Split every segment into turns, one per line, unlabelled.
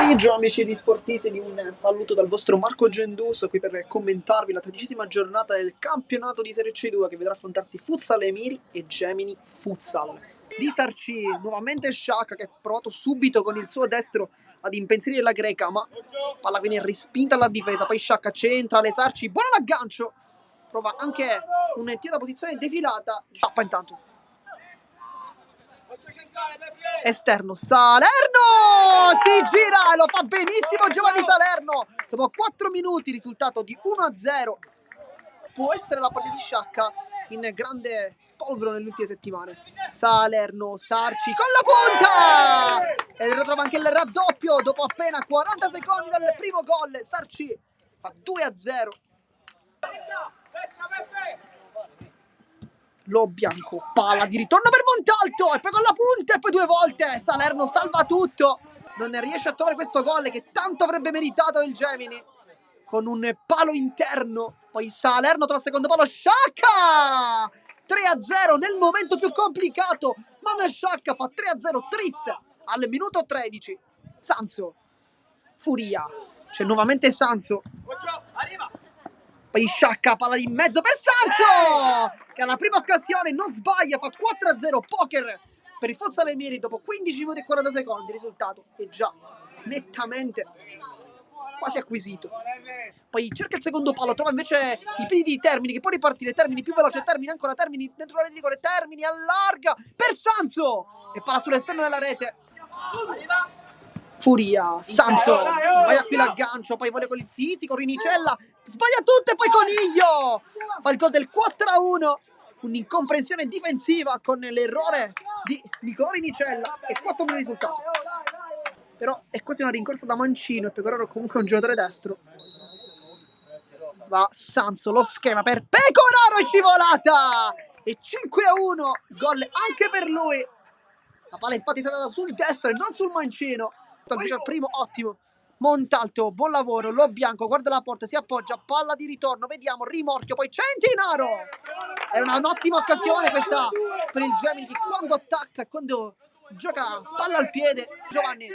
pomeriggio amici di Sportissimi, un saluto dal vostro Marco Genduso qui per commentarvi la 13ª giornata del campionato di Serie C2 che vedrà affrontarsi Futsal Emiri e Gemini Futsal. Di Sarci, nuovamente Sciacca che ha provato subito con il suo destro ad impensierire la greca, ma palla viene respinta alla difesa, poi Sciacca centra le Sarci, buono l'aggancio, prova anche un tiro da posizione defilata, Sciappa intanto. Esterno, Salerno! Si gira e lo fa benissimo Giovanni Salerno. Dopo 4 minuti, risultato di 1-0. Può essere la partita di Sciacca in grande spolvero nelle ultime settimane. Salerno, Sarci con la punta! E ritrova anche il raddoppio dopo appena 40 secondi dal primo gol. Sarci fa 2-0. Lo bianco, palla di ritorno per Montalto e poi con la punta e poi 2 volte Salerno salva tutto, non riesce a trovare questo gol che tanto avrebbe meritato il Gemini con un palo interno, poi Salerno trova il secondo palo, Sciacca 3-0 nel momento più complicato, Manuel Sciacca fa 3-0 tris al minuto 13. Sanso, Furia, c'è nuovamente Sanso, poi Sciacca, palla in mezzo per Sanso, che alla prima occasione non sbaglia, fa 4-0, poker per il Futsal Emiri dopo 15 minuti e 40 secondi, il risultato è già nettamente quasi acquisito. Poi cerca il secondo palo, trova invece i piedi di Termini, che può ripartire, Termini più veloce, Termini ancora, Termini dentro l'area di rigore, Termini allarga per Sanso, e palla sull'esterno della rete. Furia, Sanso, sbaglia qui l'aggancio, poi vuole con il fisico, Rinicella, sbaglia tutto e poi Coniglio fa il gol del 4-1, un'incomprensione difensiva con l'errore di Nicolò Rinicella e 4 minuti di risultato. Però è quasi una rincorsa da mancino e Pecoraro comunque è un giocatore destro. Va Sanso, lo schema per Pecoraro, è scivolata e 5-1, gol anche per lui. La palla infatti è stata sul destro e non sul mancino. Invece al primo, ottimo. Montalto, buon lavoro, Lo Bianco, guarda la porta, si appoggia, palla di ritorno, vediamo, rimorchio, poi Centinaro! Era un'ottima occasione questa per il Gemini che quando attacca e quando gioca palla al piede, Giovanni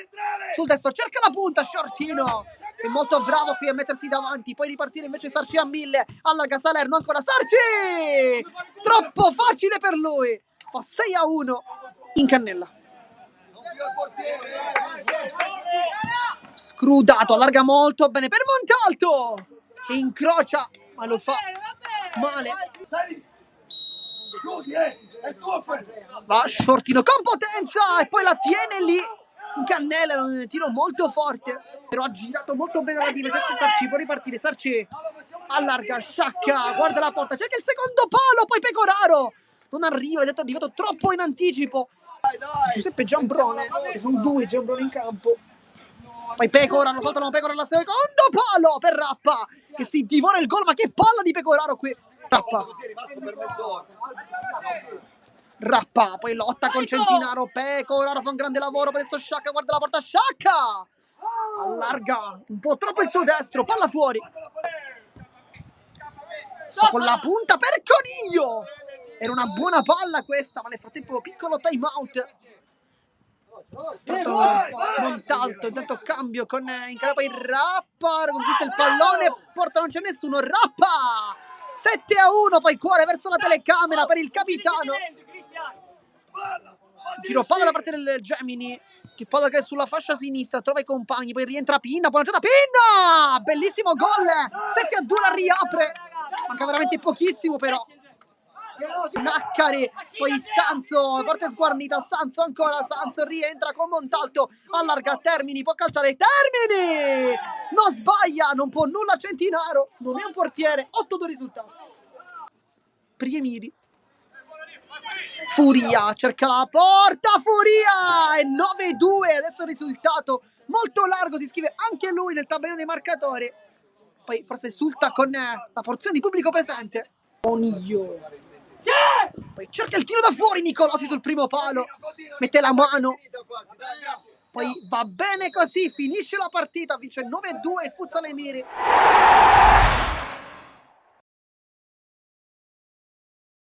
sul destro, cerca la punta, Shortino! È molto bravo qui a mettersi davanti, poi ripartire invece Sarci a 1000, allarga Salerno, ancora Sarci! Troppo facile per lui! Fa 6-1 in cannella. Scrudato, allarga molto bene per Montalto che incrocia ma lo fa male. Va Shortino con potenza e poi la tiene lì in cannella, un tiro molto forte, però ha girato molto bene la difesa. Sarci può ripartire, Sarci allarga, Sciacca, guarda la porta, cerca il secondo palo, poi Pecoraro non arriva, è arrivato troppo in anticipo. Giuseppe Giambrone, che sono 2 Giambrone in campo. Poi Pecoraro, saltano Pecoraro al secondo palo per Rappa che si divora il gol, ma che palla di Pecoraro qui. Rappa, poi lotta con Centinaro, Pecoraro fa un grande lavoro, poi adesso Sciacca, guarda la porta, Sciacca allarga un po' troppo il suo destro, palla fuori. Con la punta per Coniglio. Era una buona palla questa, ma nel frattempo piccolo time out. Montalto, intanto cambio con in cara poi Rappa, conquista il pallone, porta non c'è nessuno, Rappa 7-1, poi cuore verso la telecamera per il capitano. Giro palla da parte del Gemini, che palla che è sulla fascia sinistra, trova i compagni, poi rientra Pinna, buona giocata, Pinna! Bellissimo gol, 7-2 la riapre, manca veramente pochissimo però. Naccari, poi Sanso, parte sguarnita, Sanso ancora, Sanso rientra con Montalto, allarga Termini, può calciare Termini, non sbaglia, non può nulla Centinaro, non è un portiere, 8-2 risultato. Priemiri, Furia, cerca la porta, Furia, e 9-2, adesso il risultato molto largo, si scrive anche lui nel tabellone dei marcatori, poi forse esulta con la porzione di pubblico presente. Coniglio. Poi cerca il tiro da fuori Nicolossi sul primo palo, mette la mano, poi va bene così, finisce la partita, vince 9-2 il Futsal Emiri.